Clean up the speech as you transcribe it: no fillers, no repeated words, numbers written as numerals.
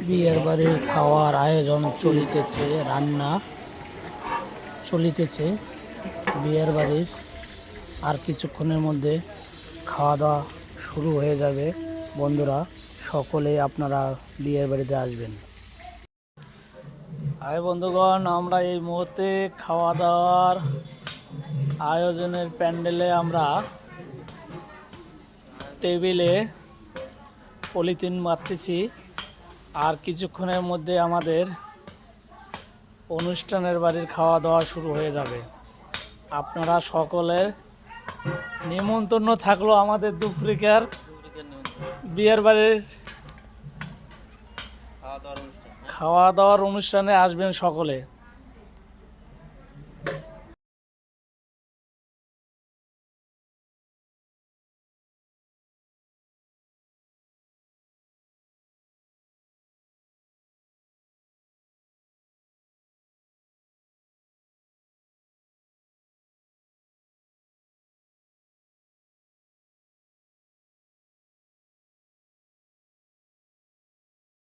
বিয়ের বাড়ির খাওয়ার আয়োজন চলিতেছে, রান্না চলিতেছে বিয়ের বাড়ির। আর কিছুক্ষণের মধ্যে খাওয়া দাওয়া শুরু হয়ে যাবে। বন্ধুরা সকলেই আপনারা বিয়ের বাড়িতে আসবেন। হাই বন্ধুগণ, আমরা এই মুহূর্তে খাওয়া দাওয়ার আয়োজনের প্যান্ডেলে আমরা টেবিলে পলিথিন মারতেছি। আর কিছুক্ষণের মধ্যে আমাদের অনুষ্ঠানের বাড়ির খাওয়া দাওয়া শুরু হয়ে যাবে। আপনারা সকলের নিমন্ত্রণ থাকলো আমাদের দুপুরিকার বিয়ের বাড়ির খাওয়া দাওয়ার অনুষ্ঠানে আসবেন সকলে।